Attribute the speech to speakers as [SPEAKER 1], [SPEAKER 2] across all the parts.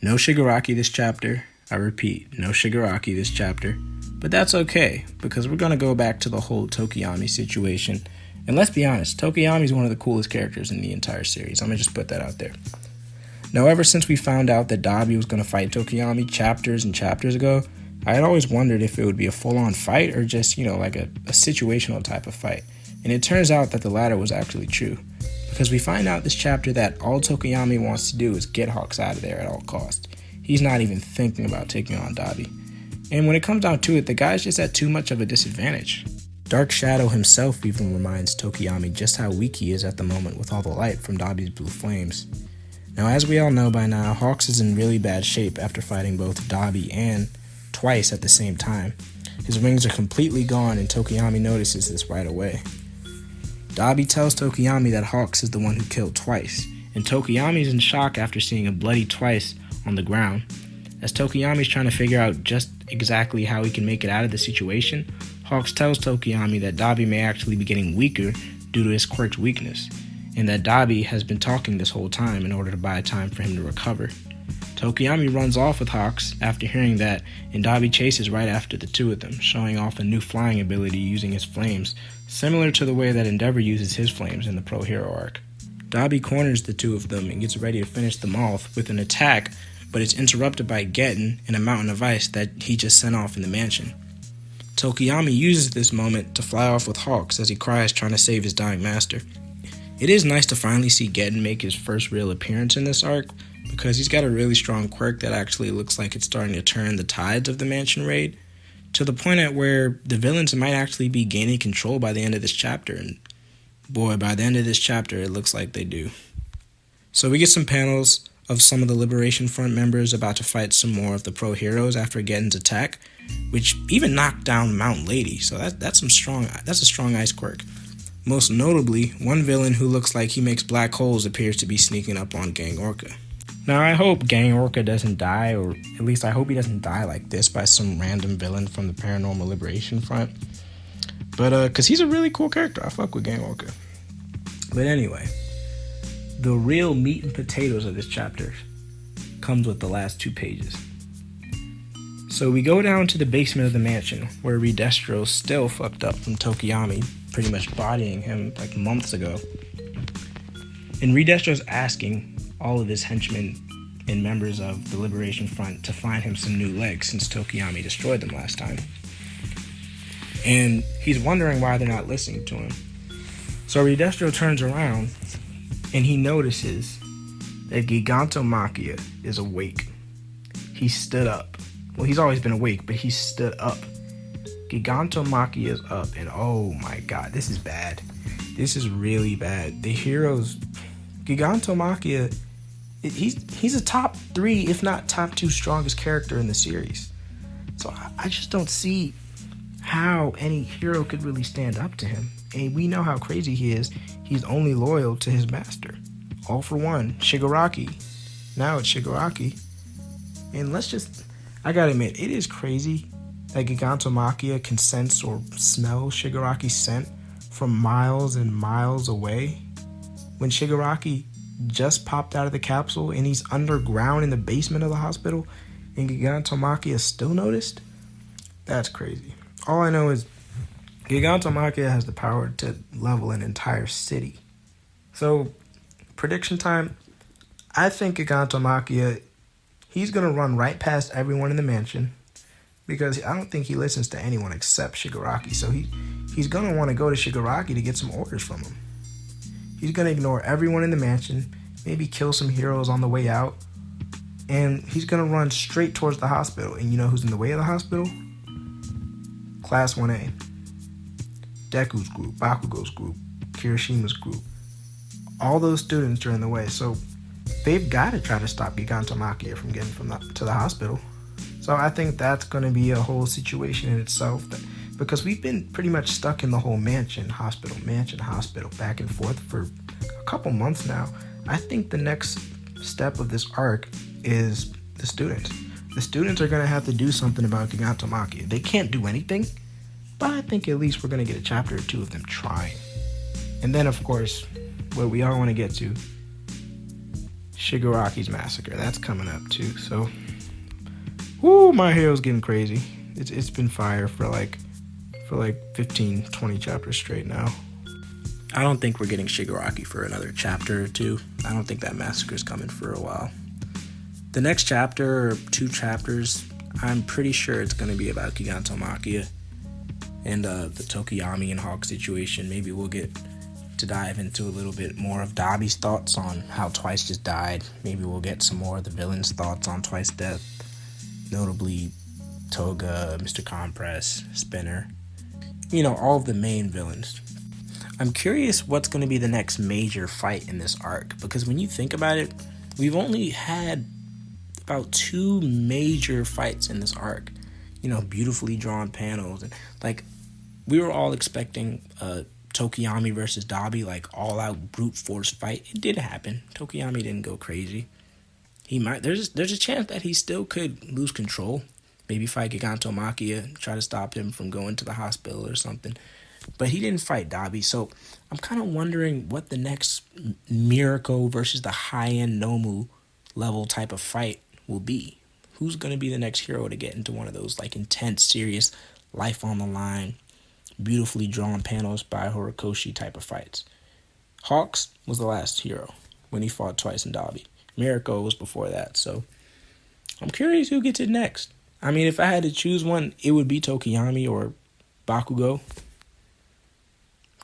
[SPEAKER 1] No Shigaraki this chapter. I repeat, no Shigaraki this chapter. But that's okay, because we're going to go back to the whole Tokoyami situation. And let's be honest, Tokoyami is one of the coolest characters in the entire series. I'm going to just put that out there. Now, ever since we found out that Dabi was going to fight Tokoyami chapters and chapters ago, I had always wondered if it would be a full-on fight or just, like a situational type of fight. And it turns out that the latter was actually true. Because we find out this chapter that all Tokoyami wants to do is get Hawks out of there at all costs. He's not even thinking about taking on Dabi. And when it comes down to it, the guy's just at too much of a disadvantage. Dark Shadow himself even reminds Tokoyami just how weak he is at the moment with all the light from Dabi's blue flames. Now, as we all know by now, Hawks is in really bad shape after fighting both Dabi and Twice at the same time. His wings are completely gone and Tokoyami notices this right away. Dabi tells Tokoyami that Hawks is the one who killed Twice, and Tokoyami is in shock after seeing a bloody Twice on the ground. As Tokoyami is trying to figure out just exactly how he can make it out of the situation, Hawks tells Tokoyami that Dabi may actually be getting weaker due to his quirk's weakness, and that Dabi has been talking this whole time in order to buy time for him to recover. Tokoyami runs off with Hawks after hearing that, and Dabi chases right after the two of them, showing off a new flying ability using his flames, similar to the way that Endeavor uses his flames in the Pro Hero arc. Dabi corners the two of them and gets ready to finish them off with an attack, but it's interrupted by Getten and a mountain of ice that he just sent off in the mansion. Tokoyami uses this moment to fly off with Hawks as he cries trying to save his dying master. It is nice to finally see Getten make his first real appearance in this arc, because he's got a really strong quirk that actually looks like it's starting to turn the tides of the mansion raid, to the point at where the villains might actually be gaining control by the end of this chapter, and boy, by the end of this chapter, it looks like they do. So we get some panels of some of the Liberation Front members about to fight some more of the pro heroes after Getten's attack, which even knocked down Mount Lady, so that's a strong ice quirk. Most notably, one villain who looks like he makes black holes appears to be sneaking up on Gang Orca. Now, I hope Gang Orca doesn't die, or at least I hope he doesn't die like this by some random villain from the Paranormal Liberation Front. But, because he's a really cool character. I fuck with Gang Orca. But anyway, the real meat and potatoes of this chapter comes with the last 2 pages. So we go down to the basement of the mansion, where Redestro's still fucked up from Tokoyami, pretty much bodying him like months ago. And Redestro's asking all of his henchmen and members of the Liberation Front to find him some new legs since Tokoyami destroyed them last time. And he's wondering why they're not listening to him. So Redestro turns around and he notices that Gigantomachia is awake. He stood up. Well, he's always been awake, but he stood up. Gigantomachia is up, and oh my god, this is bad. This is really bad. The heroes, Gigantomachia, he's a top 3, if not top 2 strongest character in the series. So I just don't see how any hero could really stand up to him. And we know how crazy he is. He's only loyal to his master. All for one, Shigaraki. Now it's Shigaraki. And I gotta admit, it is crazy that Gigantomachia can sense or smell Shigaraki's scent from miles and miles away. When Shigaraki just popped out of the capsule and he's underground in the basement of the hospital and Gigantomachia still noticed? That's crazy. All I know is Gigantomachia has the power to level an entire city. So, prediction time, I think Gigantomachia, he's going to run right past everyone in the mansion because I don't think he listens to anyone except Shigaraki. So he's going to want to go to Shigaraki to get some orders from him. He's going to ignore everyone in the mansion, maybe kill some heroes on the way out, and he's going to run straight towards the hospital. And you know who's in the way of the hospital? Class 1A. Deku's group, Bakugo's group, Kirishima's group. All those students are in the way, so they've got to try to stop Gigantomachia from getting to the hospital. So I think that's going to be a whole situation in itself, because we've been pretty much stuck in the whole mansion, hospital, back and forth for a couple months now. I think the next step of this arc is the students. The students are going to have to do something about Gigantomachia. They can't do anything, but I think at least we're going to get a chapter or 2 of them trying. And then, of course, what we all want to get to, Shigaraki's massacre. That's coming up too. So, whoo, My Hero's getting crazy. It's been fire for like 15, 20 chapters straight now. I don't think we're getting Shigaraki for another chapter or two. I don't think that massacre's coming for a while. The next chapter or 2 chapters, I'm pretty sure it's going to be about Gigantomachia and the Tokoyami and Hawk situation. Maybe we'll get to dive into a little bit more of Dabi's thoughts on how Twice just died. Maybe we'll get some more of the villains' thoughts on Twice's death, notably Toga, Mr. Compress, Spinner. You know, all of the main villains. I'm curious what's going to be the next major fight in this arc, because when you think about it, we've only had about 2 major fights in this arc. You know, beautifully drawn panels, and like we were all expecting Tokoyami versus Dabi, like all out brute force fight. It did happen. Tokoyami didn't go crazy. He might. There's a chance that he still could lose control. Maybe fight Gigantomachia, try to stop him from going to the hospital or something. But he didn't fight Dabi, so I'm kind of wondering what the next Mirako versus the high-end Nomu level type of fight will be. Who's going to be the next hero to get into one of those like intense, serious, life on the line, beautifully drawn panels by Horikoshi type of fights? Hawks was the last hero when he fought Twice and Dabi. Mirako was before that, so I'm curious who gets it next. I mean, if I had to choose one, it would be Tokoyami or Bakugo,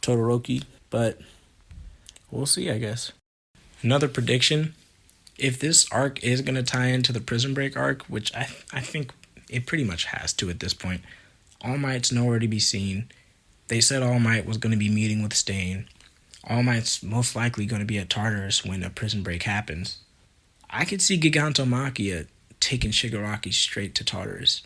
[SPEAKER 1] Todoroki, but we'll see, I guess. Another prediction, if this arc is going to tie into the Prison Break arc, which I think it pretty much has to at this point, All Might's nowhere to be seen. They said All Might was going to be meeting with Stain. All Might's most likely going to be at Tartarus when a Prison Break happens. I could see Gigantomachia taking Shigaraki straight to Tartarus.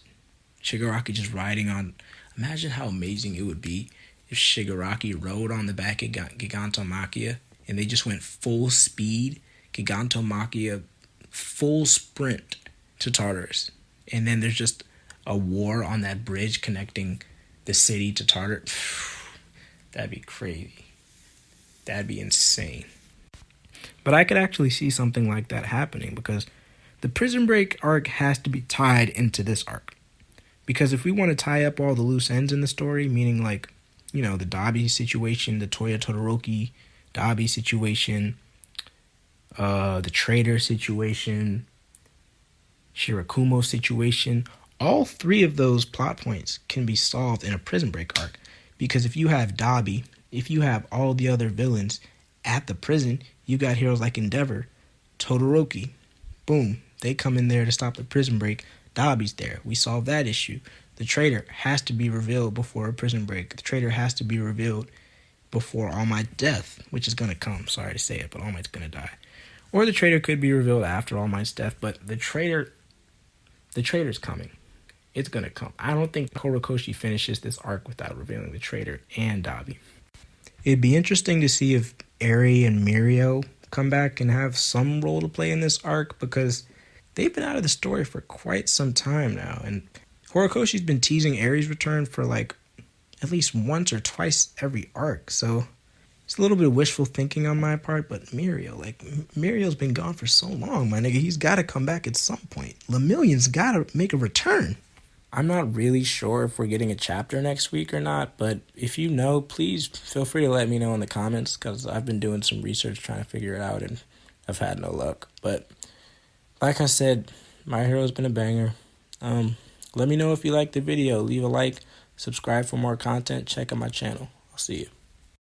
[SPEAKER 1] Shigaraki just riding on... Imagine how amazing it would be if Shigaraki rode on the back of Gigantomachia and they just went full speed, Gigantomachia full sprint to Tartarus. And then there's just a war on that bridge connecting the city to Tartarus. That'd be crazy. That'd be insane. But I could actually see something like that happening because the Prison Break arc has to be tied into this arc. Because if we want to tie up all the loose ends in the story, meaning like, you know, the Dabi situation, the Toya Todoroki Dabi situation, the traitor situation, Shirakumo situation, all 3 of those plot points can be solved in a Prison Break arc. Because if you have Dabi, if you have all the other villains at the prison, you got heroes like Endeavor, Todoroki. Boom. They come in there to stop the Prison Break. Dabi's there. We solve that issue. The traitor has to be revealed before a Prison Break. The traitor has to be revealed before All Might's death, which is going to come. Sorry to say it, but All Might's going to die. Or the traitor could be revealed after All Might's death, but the traitor's coming. It's going to come. I don't think Horikoshi finishes this arc without revealing the traitor and Dabi. It'd be interesting to see if Eri and Mirio come back and have some role to play in this arc because they've been out of the story for quite some time now. And Horikoshi's been teasing Eri's return for like at least once or twice every arc. So it's a little bit of wishful thinking on my part, but Mirio's been gone for so long, my nigga. He's got to come back at some point. Lemillion's got to make a return. I'm not really sure if we're getting a chapter next week or not, but if you know, please feel free to let me know in the comments because I've been doing some research trying to figure it out and I've had no luck. But like I said, My Hero's been a banger. Let me know if you liked the video. Leave a like, subscribe for more content, check out my channel. I'll see you.